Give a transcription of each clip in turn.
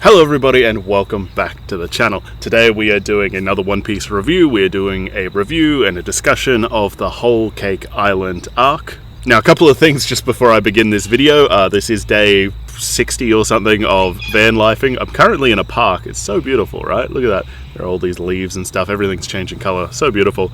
Hello everybody and welcome back to the channel. Today we are doing another One Piece review. We are doing a review and a discussion of the Whole Cake Island arc. Now, a couple of things just before I begin this video. This is day 60 or something of van lifing. I'm currently in a park. It's so beautiful, right? Look at that. There are all these leaves and stuff. Everything's changing color. So beautiful.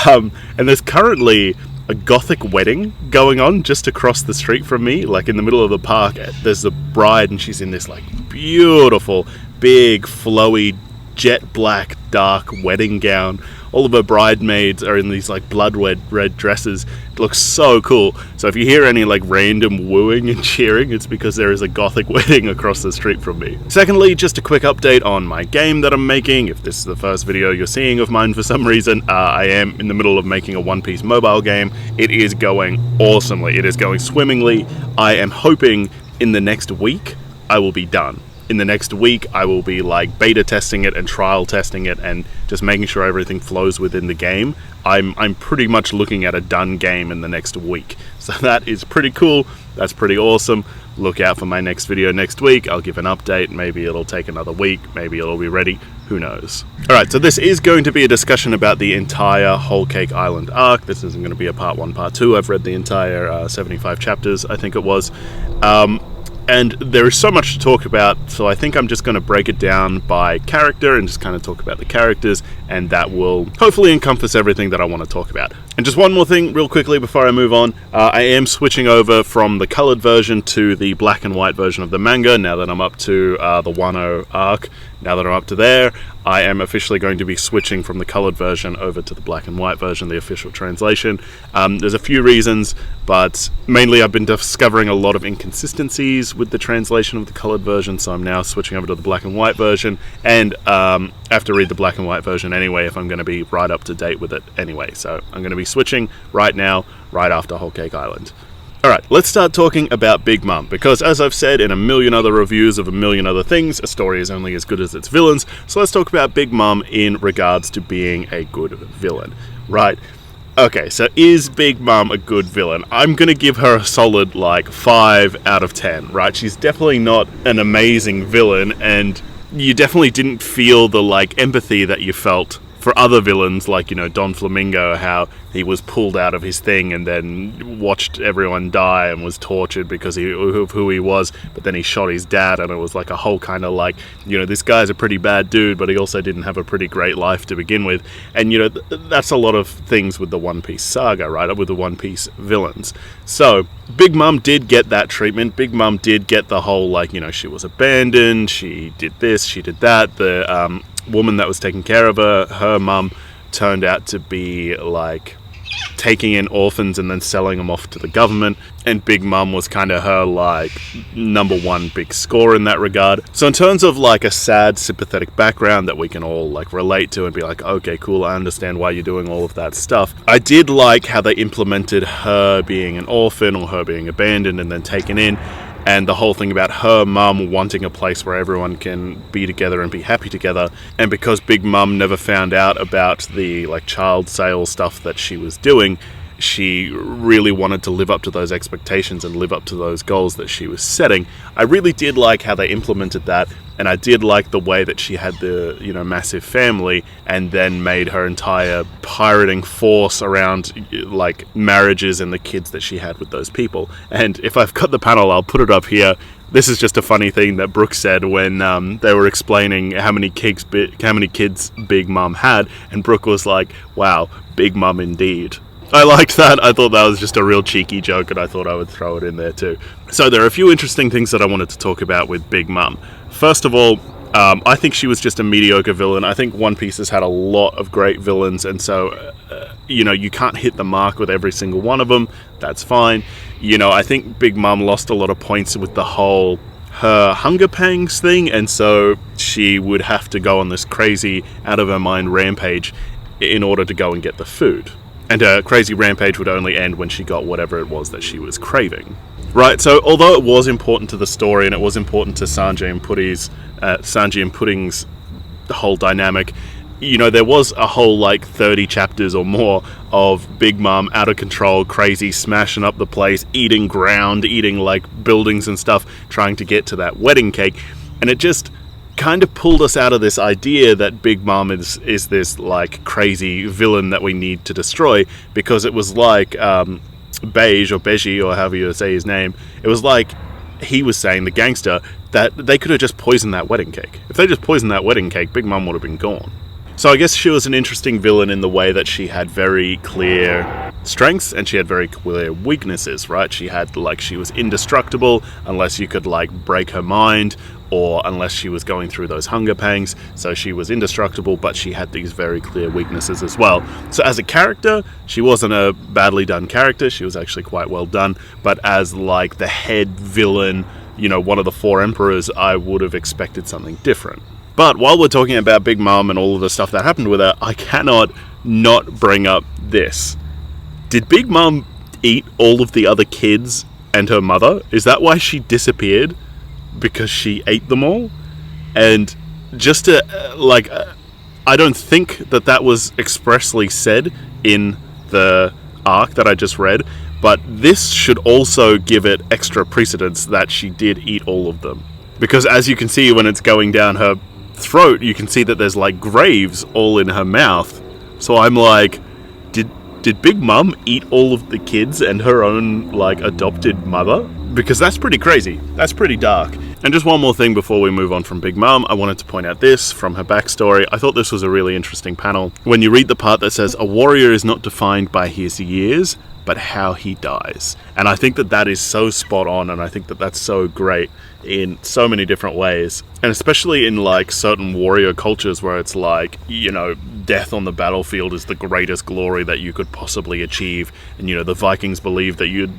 And there's currently a gothic wedding going on just across the street from me, like in the middle of the park. There's a bride and she's in this like beautiful, big, flowy, jet black, dark wedding gown. All of her bridesmaids are in these like blood red dresses. It looks so cool. So if you hear any like random wooing and cheering, it's because there is a gothic wedding across the street from me. Secondly, just a quick update on my game that I'm making. If this is the first video you're seeing of mine for some reason, I am in the middle of making a One Piece mobile game. It is going awesomely. It is going swimmingly. I am hoping in the next week I will be done. In the next week, I will be like beta testing it and trial testing it and just making sure everything flows within the game. I'm pretty much looking at a done game in the next week. So that is pretty cool. That's pretty awesome. Look out for my next video next week. I'll give an update. Maybe it'll take another week. Maybe it'll be ready. Who knows? Alright, so this is going to be a discussion about the entire Whole Cake Island arc. This isn't going to be a part 1, part 2. I've read the entire 75 chapters, I think it was. And there is so much to talk about, so I think I'm just going to break it down by character and just kind of talk about the characters, and that will hopefully encompass everything that I want to talk about. And just one more thing real quickly before I move on. I am switching over from the colored version to the black and white version of the manga now that I'm up to the Wano arc. Now that I'm up to there, I am officially going to be switching from the colored version over to the black and white version, the official translation. There's a few reasons, but mainly I've been discovering a lot of inconsistencies with the translation of the colored version, so I'm now switching over to the black and white version, and I have to read the black and white version anyway if I'm going to be right up to date with it anyway. So I'm going to be switching right now, right after Whole Cake Island. Alright, let's start talking about Big Mom, because as I've said in a million other reviews of a million other things, a story is only as good as its villains, so let's talk about Big Mom in regards to being a good villain. Right, okay, so is Big Mom a good villain? I'm gonna give her a solid, like, 5 out of 10, right? She's definitely not an amazing villain, and you definitely didn't feel the, like, empathy that you felt for other villains, like, you know, Don Flamingo, how he was pulled out of his thing and then watched everyone die and was tortured because of who he was, but then he shot his dad, and it was like a whole kind of like, you know, this guy's a pretty bad dude, but he also didn't have a pretty great life to begin with. And, you know, that's a lot of things with the One Piece saga, right, with the One Piece villains. So, Big Mom did get that treatment. Big Mom did get the whole, like, you know, she was abandoned, she did this, she did that. The, woman that was taking care of her mum turned out to be like taking in orphans and then selling them off to the government, and Big Mom was kind of her like #1 big score in that regard. So in terms of like a sad, sympathetic background that we can all like relate to and be like, okay, cool, I understand why you're doing all of that stuff. I did like how they implemented her being an orphan or her being abandoned and then taken in, and the whole thing about her mum wanting a place where everyone can be together and be happy together. And because Big Mum never found out about the like child sale stuff that she was doing, she really wanted to live up to those expectations and live up to those goals that she was setting. I really did like how they implemented that, and I did like the way that she had the, you know, massive family and then made her entire pirating force around like marriages and the kids that she had with those people. And if I've got the panel, I'll put it up here. This is just a funny thing that Brooke said when they were explaining how many kids Big Mom had, and Brooke was like, wow, Big Mom indeed. I liked that. I thought that was just a real cheeky joke, and I thought I would throw it in there too. So there are a few interesting things that I wanted to talk about with Big Mom. First of all, I think she was just a mediocre villain. I think One Piece has had a lot of great villains, and so, you know, you can't hit the mark with every single one of them. That's fine. You know, I think Big Mom lost a lot of points with the whole her hunger pangs thing, and so she would have to go on this crazy, out-of-her-mind rampage in order to go and get the food. And her crazy rampage would only end when she got whatever it was that she was craving. Right, so although it was important to the story and it was important to Sanji and Pudding's whole dynamic, you know, there was a whole like 30 chapters or more of Big Mom out of control, crazy, smashing up the place, eating ground, eating like buildings and stuff, trying to get to that wedding cake. And it just kind of pulled us out of this idea that Big Mom is this like crazy villain that we need to destroy, because it was like Beige or Beji or however you say his name, it was like he was saying, the gangster, that they could have just poisoned that wedding cake. If they just poisoned that wedding cake, Big Mom would have been gone. So I guess she was an interesting villain in the way that she had very clear strengths and she had very clear weaknesses, right? She had, like, she was indestructible unless you could, like, break her mind, or unless she was going through those hunger pangs. So she was indestructible, but she had these very clear weaknesses as well. So as a character, she wasn't a badly done character. She was actually quite well done. But as, like, the head villain, you know, one of the four emperors, I would have expected something different. But while we're talking about Big Mom and all of the stuff that happened with her, I cannot not bring up this. Did Big Mom eat all of the other kids and her mother? Is that why she disappeared? Because she ate them all? And just to, I don't think that was expressly said in the arc that I just read, but this should also give it extra precedence that she did eat all of them. Because as you can see when it's going down her throat, you can see that there's like graves all in her mouth. So I'm like, did Big Mom eat all of the kids and her own like adopted mother? Because that's pretty crazy. That's pretty dark. And just one more thing before we move on from Big Mom, I wanted to point out this from her backstory. I thought this was a really interesting panel. When you read the part that says, a warrior is not defined by his years, but how he dies. And I think that is so spot on, and I think that that's so great in so many different ways. And especially in like certain warrior cultures where it's like, you know, death on the battlefield is the greatest glory that you could possibly achieve. And, you know, the Vikings believed that you'd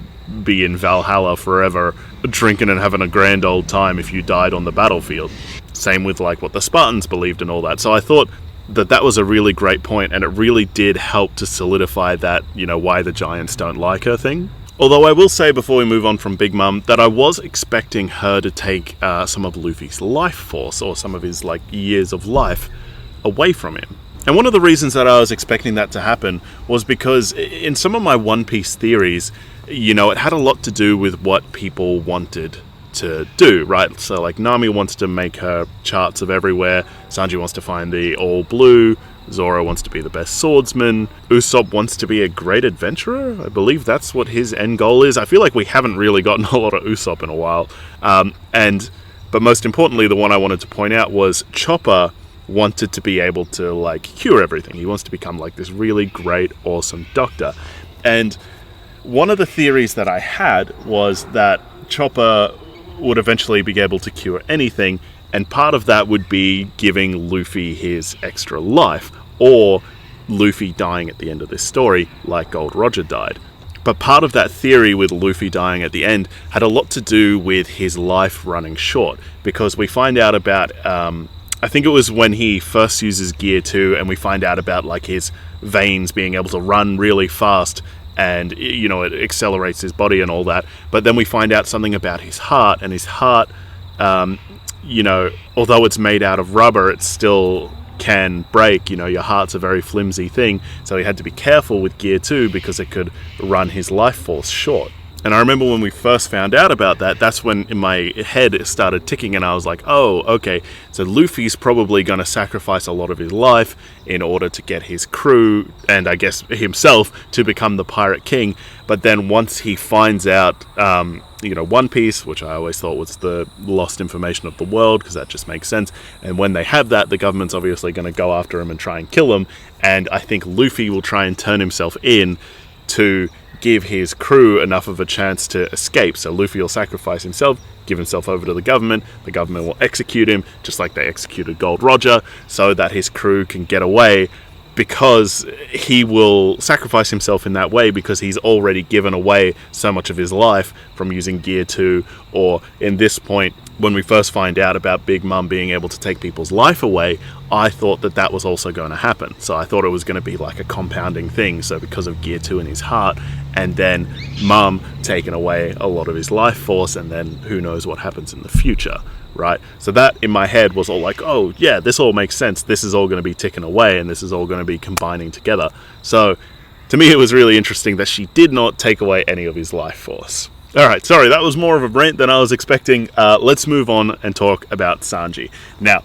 be in Valhalla forever, drinking and having a grand old time if you died on the battlefield. Same with like what the Spartans believed and all that. So I thought that was a really great point, and it really did help to solidify that, you know, why the giants don't like her thing. Although I will say before we move on from Big Mom that I was expecting her to take some of Luffy's life force, or some of his like years of life, away from him. And one of the reasons that I was expecting that to happen was because in some of my One Piece theories, you know, it had a lot to do with what people wanted to do, right? So like Nami wants to make her charts of everywhere, Sanji wants to find the all blue, Zoro wants to be the best swordsman, Usopp wants to be a great adventurer. I believe that's what his end goal is. I feel like we haven't really gotten a lot of Usopp in a while. But most importantly, the one I wanted to point out was Chopper wanted to be able to like cure everything. He wants to become like this really great, awesome doctor. And one of the theories that I had was that Chopper would eventually be able to cure anything, and part of that would be giving Luffy his extra life, or Luffy dying at the end of this story like Gold Roger died. But part of that theory with Luffy dying at the end had a lot to do with his life running short, because we find out about I think it was when he first uses Gear 2, and we find out about like his veins being able to run really fast, and, you know, it accelerates his body and all that. But then we find out something about his heart, and his heart, you know, although it's made out of rubber, it still can break. You know, your heart's a very flimsy thing, so he had to be careful with Gear 2 because it could run his life force short. And I remember when we first found out about that, that's when in my head it started ticking, and I was like, oh, okay, so Luffy's probably going to sacrifice a lot of his life in order to get his crew, and I guess himself, to become the Pirate King. But then once he finds out, you know, One Piece, which I always thought was the lost information of the world, because that just makes sense, and when they have that, the government's obviously going to go after him and try and kill him, and I think Luffy will try and turn himself in to give his crew enough of a chance to escape. So Luffy will sacrifice himself, give himself over to the government will execute him, just like they executed Gold Roger, so that his crew can get away, because he will sacrifice himself in that way because he's already given away so much of his life from using Gear 2, or in this point, when we first find out about Big Mom being able to take people's life away, I thought that was also going to happen. So I thought it was going to be like a compounding thing. So because of Gear 2 in his heart, and then Mom taking away a lot of his life force, and then who knows what happens in the future, right? So that in my head was all like, oh yeah, this all makes sense. This is all going to be ticking away, and this is all going to be combining together. So to me, it was really interesting that she did not take away any of his life force. Alright, sorry, that was more of a rant than I was expecting. Let's move on and talk about Sanji. Now,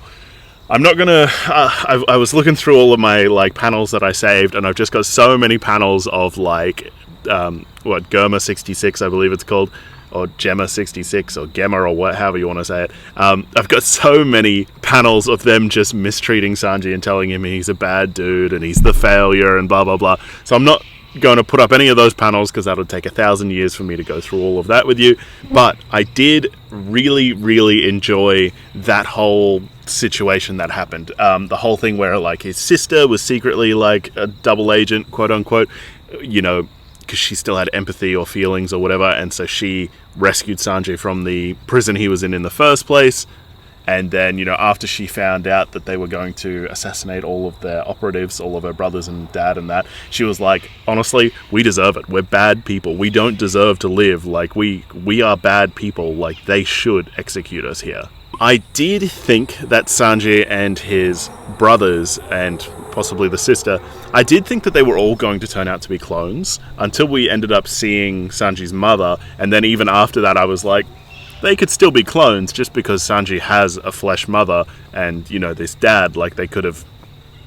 I'm not gonna... I was looking through all of my, like, panels that I saved, and I've just got so many panels of, like, Goma 66, I believe it's called, or Gemma 66, or Gemma, or however you want to say it. I've got so many panels of them just mistreating Sanji and telling him he's a bad dude, and he's the failure, and blah, blah, blah. So I'm not going to put up any of those panels because that would take 1,000 years for me to go through all of that with you. But I did really, really enjoy that whole situation that happened. The whole thing where, like, his sister was secretly, like, a double agent, quote unquote, you know, because she still had empathy or feelings or whatever, and so she rescued Sanji from the prison he was in the first place. And then, you know, after she found out that they were going to assassinate all of their operatives, all of her brothers and dad and that, she was like, honestly, we deserve it. We're bad people. We don't deserve to live. Like, we are bad people. Like, they should execute us here. I did think that Sanji and his brothers, and possibly the sister, I did think that they were all going to turn out to be clones, until we ended up seeing Sanji's mother, and then even after that I was like, they could still be clones, just because Sanji has a flesh mother, and, you know, this dad, like, they could have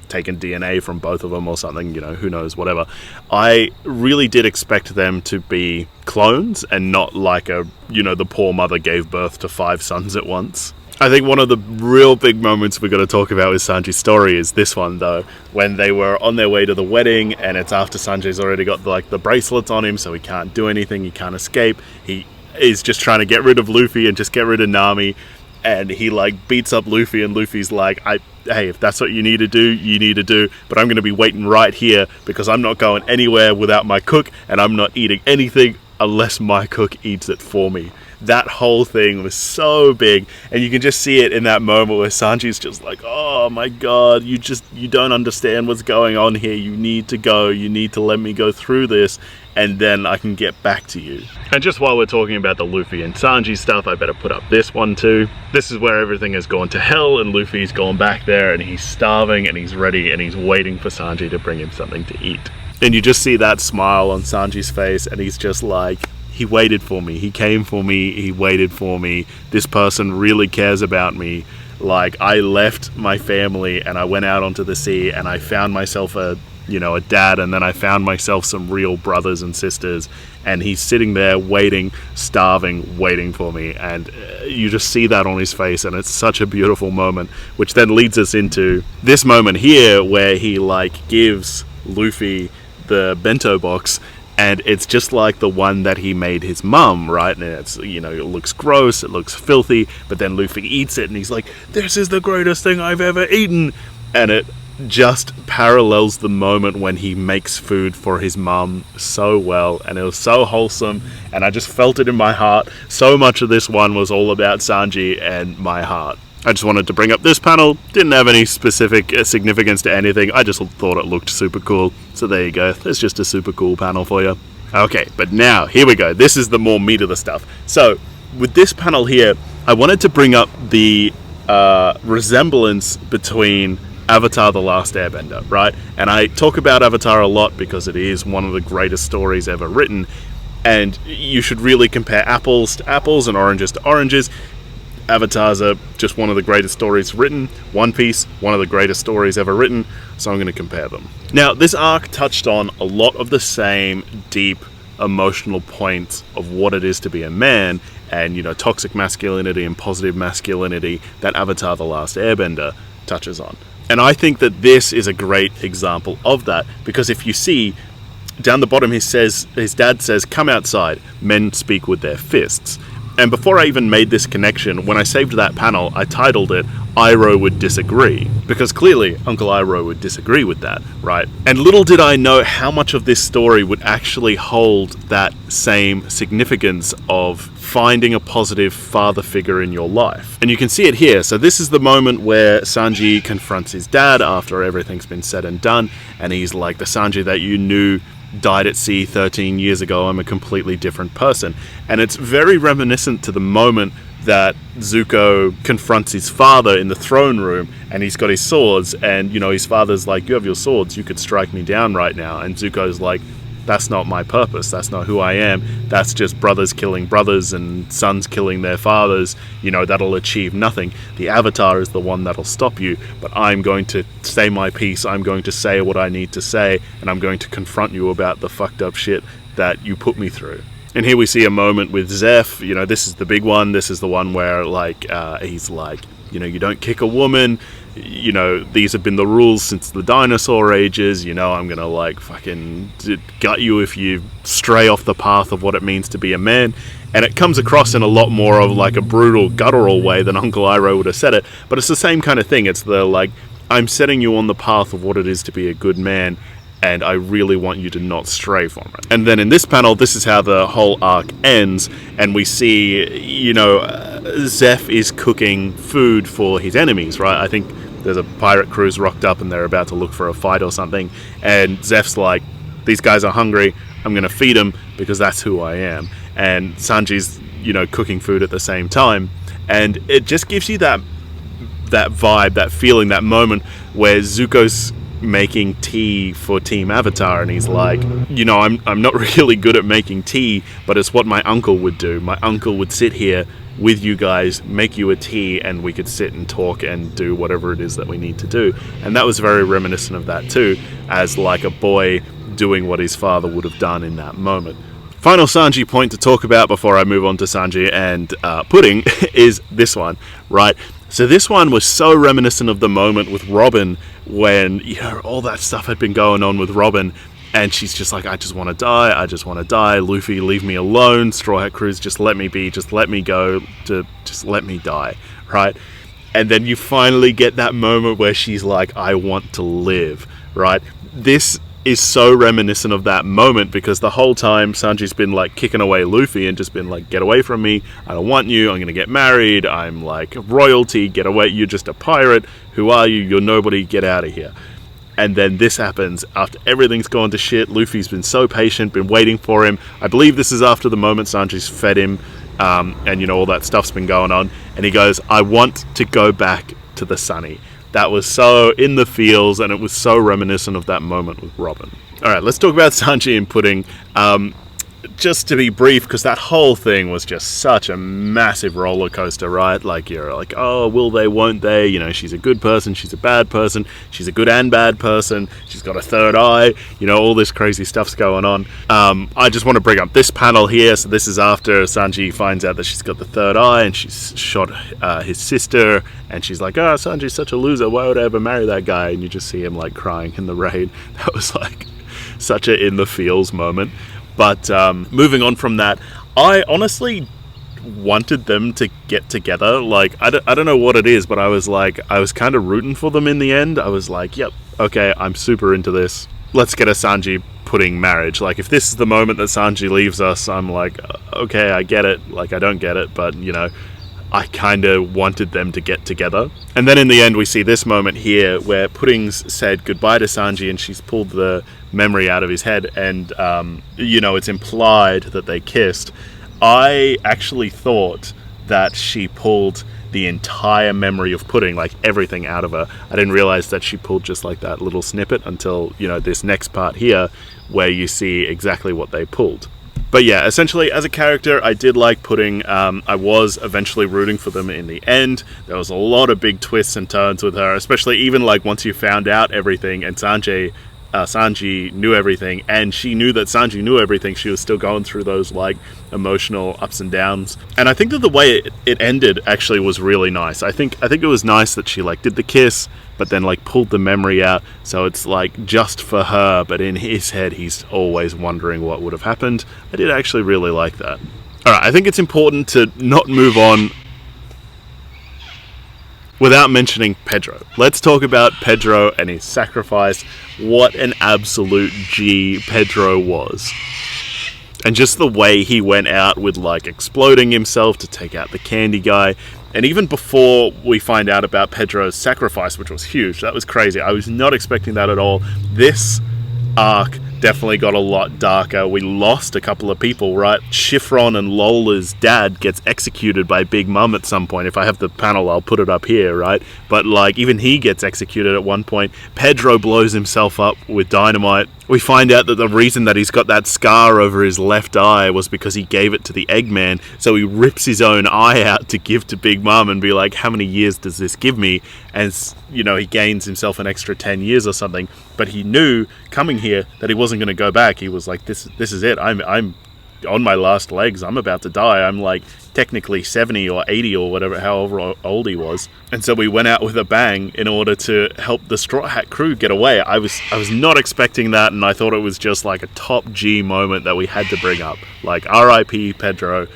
taken DNA from both of them or something, you know, who knows, whatever. I really did expect them to be clones, and not like a, you know, the poor mother gave birth to 5 sons at once. I think one of the real big moments we're going to talk about with Sanji's story is this one, though, when they were on their way to the wedding, and it's after Sanji's already got, like, the bracelets on him, so he can't do anything, he can't escape, he is just trying to get rid of Luffy and just get rid of Nami, and he, like, beats up Luffy, and Luffy's like, hey, if that's what you need to do, you need to do, but I'm going to be waiting right here, because I'm not going anywhere without my cook, and I'm not eating anything unless my cook eats it for me. That whole thing was so big, and you can just see it in that moment where Sanji's just like, oh my god, you don't understand what's going on here, you need to go, you need to let me go through this, and then I can get back to you. And just while we're talking about the Luffy and Sanji stuff, I better put up this one too. This is where everything has gone to hell, and Luffy's gone back there, and he's starving, and he's ready, and he's waiting for Sanji to bring him something to eat. And you just see that smile on Sanji's face, and he's just like, he waited for me, he came for me, he waited for me, this person really cares about me. Like, I left my family and I went out onto the sea, and I found myself a dad, and then I found myself some real brothers and sisters, and he's sitting there waiting, starving, waiting for me, and you just see that on his face, and it's such a beautiful moment, which then leads us into this moment here where he, like, gives Luffy the bento box, and it's just like the one that he made his mum, right? And it's, you know, it looks gross, it looks filthy, but then Luffy eats it and he's like, this is the greatest thing I've ever eaten. And it just parallels the moment when he makes food for his mum so well, and it was so wholesome, and I just felt it in my heart. So much of this one was all about Sanji and my heart. I just wanted to bring up this panel. Didn't have any specific significance to anything. I just thought it looked super cool. So there you go. There's just a super cool panel for you. Okay, but now, here we go. This is the more meat of the stuff. So, with this panel here, I wanted to bring up the resemblance between Avatar: The Last Airbender, right? And I talk about Avatar a lot because it is one of the greatest stories ever written. And you should really compare apples to apples and oranges to oranges. Avatars are just one of the greatest stories written. One Piece, one of the greatest stories ever written, so I'm going to compare them. Now, this arc touched on a lot of the same deep emotional points of what it is to be a man, and, you know, toxic masculinity and positive masculinity that Avatar: The Last Airbender touches on. And I think that this is a great example of that, because if you see, down the bottom his dad says, come outside, men speak with their fists. And before I even made this connection, when I saved that panel, I titled it, Iroh Would Disagree. Because clearly, Uncle Iroh would disagree with that, right? And little did I know how much of this story would actually hold that same significance of finding a positive father figure in your life. And you can see it here. So this is the moment where Sanji confronts his dad after everything's been said and done. And he's like, the Sanji that you knew died at sea 13 years ago, I'm a completely different person. And it's very reminiscent to the moment that Zuko confronts his father in the throne room, and he's got his swords, and, you know, his father's like, you have your swords, you could strike me down right now. And Zuko's like, that's not my purpose. That's not who I am. That's just brothers killing brothers and sons killing their fathers. You know, that'll achieve nothing. The Avatar is the one that'll stop you, but I'm going to say my piece. I'm going to say what I need to say, and I'm going to confront you about the fucked up shit that you put me through. And here we see a moment with Zeph. You know, this is the big one. This is the one where, like, he's like, you know, you don't kick a woman. You know, these have been the rules since the dinosaur ages. You know, I'm gonna, like, fucking gut you if you stray off the path of what it means to be a man. And it comes across in a lot more of, like, a brutal, guttural way than Uncle Iroh would have said it. But it's the same kind of thing. It's the, like, I'm setting you on the path of what it is to be a good man, and I really want you to not stray from it. And then in this panel, this is how the whole arc ends, and we see, you know, Zeph is cooking food for his enemies, right? I think there's a pirate cruise rocked up and they're about to look for a fight or something, and Zeph's like, these guys are hungry, I'm going to feed them because that's who I am. And Sanji's, you know, cooking food at the same time, and it just gives you that vibe, that feeling, that moment where Zuko's making tea for Team Avatar, and he's like, you know, I'm not really good at making tea, but it's what my uncle would do. My uncle would sit here with you guys, make you a tea, and we could sit and talk and do whatever it is that we need to do. And that was very reminiscent of that too, as like a boy doing what his father would have done in that moment. Final Sanji point to talk about before I move on to Sanji and Pudding is this one, right? So this one was so reminiscent of the moment with Robin when, you know, all that stuff had been going on with Robin, and she's just like, I just want to die, I just want to die, Luffy, leave me alone, Straw Hat Crews, just let me be, just let me go, just let me die, right? And then you finally get that moment where she's like, I want to live, right? This is so reminiscent of that moment, because the whole time Sanji's been like kicking away Luffy and just been like, get away from me, I don't want you, I'm gonna get married, I'm like royalty, get away, you're just a pirate, who are you, you're nobody, get out of here. And then this happens after everything's gone to shit. Luffy's been so patient, been waiting for him. I believe this is after the moment Sanji's fed him, and you know, all that stuff's been going on, and he goes, I want to go back to the sunny. That was so in the feels, and it was so reminiscent of that moment with Robin. Alright, let's talk about Sanji and Pudding. Just to be brief, because that whole thing was just such a massive roller coaster, right? Like, you're like, oh, will they, won't they? You know, she's a good person, she's a bad person, she's a good and bad person, she's got a third eye, you know, all this crazy stuff's going on. I just want to bring up this panel here. So this is after Sanji finds out that she's got the third eye, and she's shot his sister, and she's like, oh, Sanji's such a loser, why would I ever marry that guy? And you just see him like crying in the rain. That was like such a in the feels moment. But moving on from that, I honestly wanted them to get together. Like, I don't know what it is, but I was kind of rooting for them in the end. I was like, yep, okay, I'm super into this. Let's get a Sanji Pudding marriage. Like, if this is the moment that Sanji leaves us, I'm like, okay, I get it. Like, I don't get it, but, you know, I kind of wanted them to get together. And then in the end, we see this moment here where Pudding's said goodbye to Sanji, and she's pulled the memory out of his head, and you know, it's implied that they kissed. I actually thought that she pulled the entire memory of Pudding, like everything out of her. I didn't realize that she pulled just like that little snippet until, you know, this next part here where you see exactly what they pulled. But yeah, essentially, as a character, I did like Pudding. I was eventually rooting for them in the end. There was a lot of big twists and turns with her, especially even like once you found out everything and Sanji knew everything, and she knew that Sanji knew everything. She was still going through those like emotional ups and downs. And I think that the way it ended actually was really nice. I think it was nice that she like did the kiss, but then like pulled the memory out, so it's like just for her, but in his head he's always wondering what would have happened. I did actually really like that. Alright, I think it's important to not move on without mentioning Pedro. Let's talk about Pedro and his sacrifice. What an absolute G Pedro was. And just the way he went out with like exploding himself to take out the candy guy. And even before we find out about Pedro's sacrifice, which was huge, that was crazy. I was not expecting that at all. This arc definitely got a lot darker. We lost a couple of people, right? Chiffron and Lola's dad gets executed by Big Mom at some point. If I have the panel, I'll put it up here, right? But like, even he gets executed at one point. Pedro blows himself up with dynamite. We find out that the reason that he's got that scar over his left eye was because he gave it to the Eggman, so he rips his own eye out to give to Big Mom and be like, how many years does this give me? And, you know, he gains himself an extra 10 years or something, but he knew coming here that he wasn't going to go back. He was like, this is it. I'm on my last legs. I'm about to die. I'm like technically 70 or 80 or whatever, however old he was. And so we went out with a bang in order to help the Straw Hat crew get away. I was not expecting that, and I thought it was just like a top G moment that we had to bring up. Like, R.I.P. Pedro,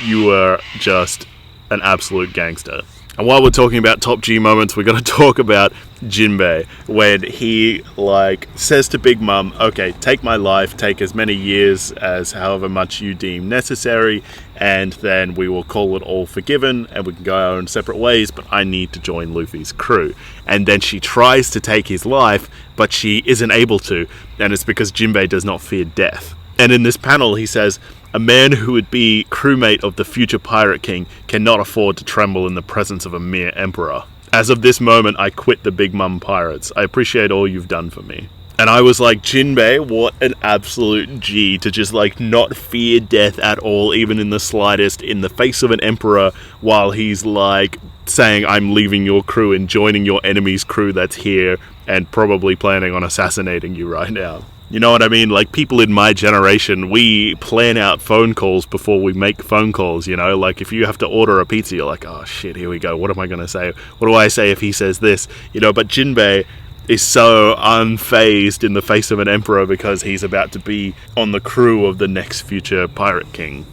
you were just an absolute gangster. And while we're talking about top G moments, we're going to talk about Jinbei, when he, like, says to Big Mom, okay, take my life, take as many years as however much you deem necessary, and then we will call it all forgiven, and we can go our own separate ways, but I need to join Luffy's crew. And then she tries to take his life, but she isn't able to, and it's because Jinbei does not fear death. And in this panel, he says, a man who would be crewmate of the future Pirate King cannot afford to tremble in the presence of a mere emperor. As of this moment, I quit the Big Mum Pirates. I appreciate all you've done for me. And I was like, Jinbei, what an absolute G to just like not fear death at all, even in the slightest, in the face of an emperor, while he's like saying, I'm leaving your crew and joining your enemy's crew that's here and probably planning on assassinating you right now. You know what I mean? Like, people in my generation, we plan out phone calls before we make phone calls, you know? Like, if you have to order a pizza, you're like, oh shit, here we go. What am I going to say? What do I say if he says this? You know, but Jinbei is so unfazed in the face of an emperor because he's about to be on the crew of the next future Pirate King.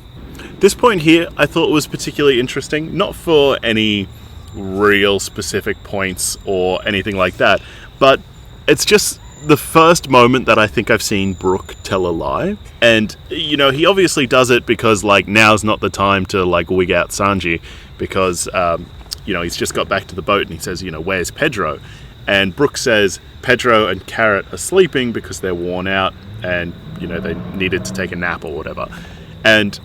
This point here, I thought was particularly interesting, not for any real specific points or anything like that, but it's just the first moment that I think I've seen Brook tell a lie. And, you know, he obviously does it because, like, now's not the time to, like, wig out Sanji because, you know, he's just got back to the boat and he says, you know, where's Pedro? And Brook says Pedro and Carrot are sleeping because they're worn out and, you know, they needed to take a nap or whatever. And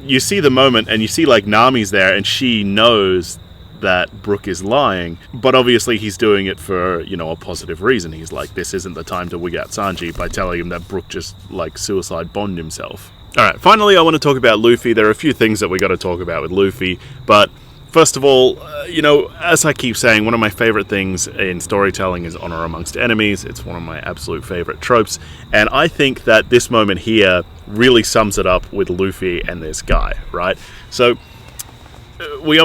you see the moment and you see, like, Nami's there and she knows that Brook is lying, but obviously he's doing it for, you know, a positive reason. He's like, this isn't the time to wig out Sanji by telling him that Brook just, like, suicide bombed himself. Alright, finally I want to talk about Luffy. There are a few things that we got to talk about with Luffy, but first of all, you know, as I keep saying, one of my favorite things in storytelling is honor amongst enemies. It's one of my absolute favorite tropes, and I think that this moment here really sums it up with Luffy and this guy, right? So we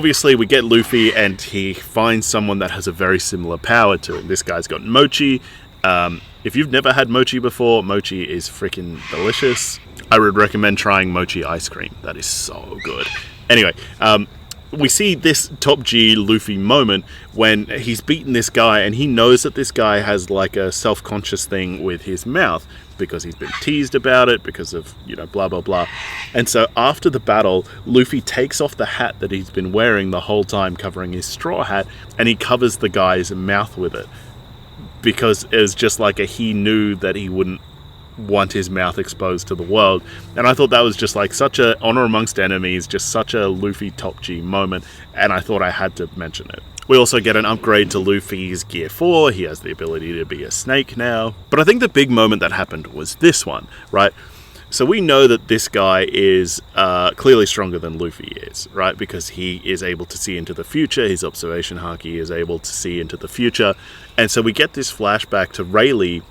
get Luffy and he finds someone that has a very similar power to him. This guy's got mochi. If you've never had mochi before, mochi is freaking delicious. I would recommend trying mochi ice cream. That is so good. Anyway, we see this top G Luffy moment when he's beaten this guy and he knows that this guy has like a self-conscious thing with his mouth because he's been teased about it because of, you know, blah blah blah. And so after the battle, Luffy takes off the hat that he's been wearing the whole time, covering his straw hat, and he covers the guy's mouth with it because it was just like he knew that he wouldn't want his mouth exposed to the world. And I thought that was just like such a honor amongst enemies, just such a Luffy top G moment, and I thought I had to mention it. We also get an upgrade to Luffy's Gear 4. He has the ability to be a snake now. But I think the big moment that happened was this one, right? So we know that this guy is clearly stronger than Luffy is, right? Because he is able to see into the future. His observation haki is able to see into the future. And so we get this flashback to Rayleigh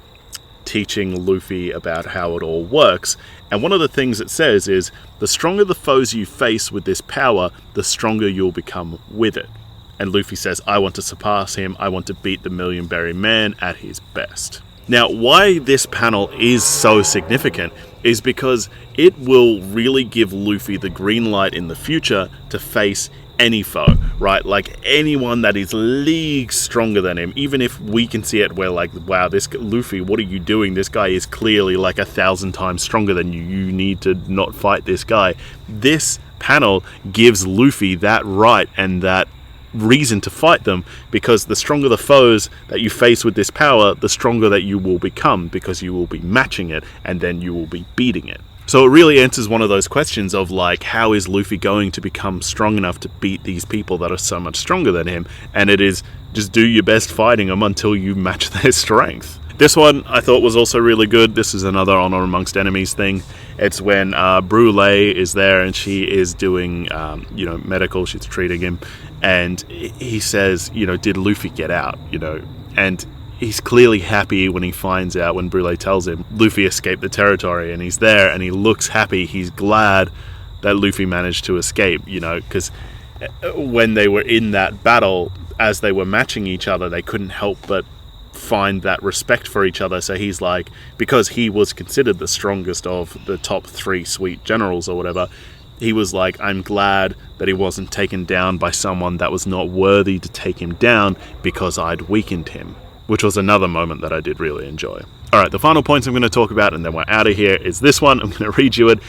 teaching Luffy about how it all works. And one of the things it says is, the stronger the foes you face with this power, the stronger you'll become with it. And Luffy says, I want to surpass him. I want to beat the Million Berry Man at his best. Now, why this panel is so significant is because it will really give Luffy the green light in the future to face any foe, right? Like anyone that is leagues stronger than him. Even if we can see it, we're like, wow, this Luffy, what are you doing? This guy is clearly like 1,000 times stronger than you. You need to not fight this guy. This panel gives Luffy that right and that reason to fight them, because the stronger the foes that you face with this power, the stronger that you will become, because you will be matching it and then you will be beating it. So it really answers one of those questions of like, how is Luffy going to become strong enough to beat these people that are so much stronger than him? And it is just do your best fighting them until you match their strength. This one I thought was also really good. This is another honor amongst enemies thing. It's when Brule is there and she is doing, medical. She's treating him, and he says, did Luffy get out? And he's clearly happy when he finds out, when Brule tells him Luffy escaped the territory, and he's there and he looks happy. He's glad that Luffy managed to escape, because when they were in that battle, as they were matching each other, they couldn't help but find that respect for each other. So he's like, because he was considered the strongest of the top 3 sweet generals or whatever, he was like, I'm glad that he wasn't taken down by someone that was not worthy to take him down, because I'd weakened him, which was another moment that I did really enjoy. Alright, the final points I'm going to talk about, and then we're out of here, is this one. I'm going to read you it.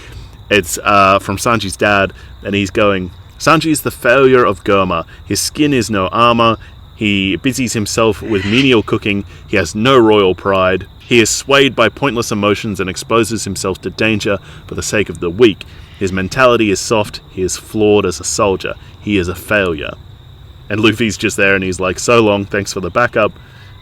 It's from Sanji's dad, and he's going, Sanji is the failure of Goma. His skin is no armor. He busies himself with menial cooking. He has no royal pride. He is swayed by pointless emotions and exposes himself to danger for the sake of the weak. His mentality is soft. He is flawed as a soldier. He is a failure. And Luffy's just there and he's like, so long, thanks for the backup.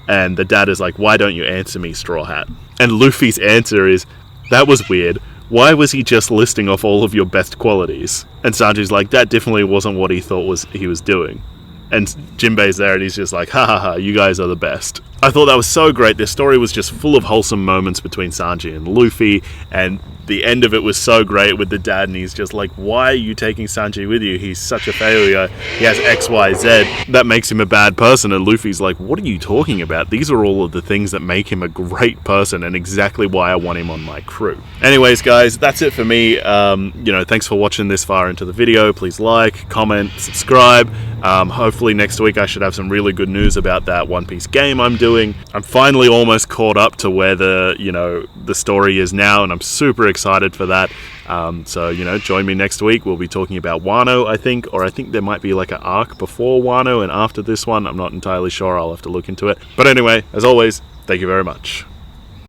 And the dad is like, why don't you answer me, Straw Hat? And Luffy's answer is, that was weird. Why was he just listing off all of your best qualities? And Sanji's like, that definitely wasn't what he thought he was doing. And Jinbei's there and he's just like, ha ha ha, you guys are the best. I thought that was so great. This story was just full of wholesome moments between Sanji and Luffy, and the end of it was so great with the dad, and he's just like, why are you taking Sanji with you? He's such a failure. He has X, Y, Z. That makes him a bad person. And Luffy's like, what are you talking about? These are all of the things that make him a great person and exactly why I want him on my crew. Anyways, guys, that's it for me. Thanks for watching this far into the video. Please like, comment, subscribe. Hopefully next week I should have some really good news about that One Piece game I'm doing. I'm finally almost caught up to where the story is now, and I'm super excited for that. Join me next week. We'll be talking about Wano, I think there might be like an arc before Wano and after this one. I'm not entirely sure. I'll have to look into it. But anyway, as always, thank you very much.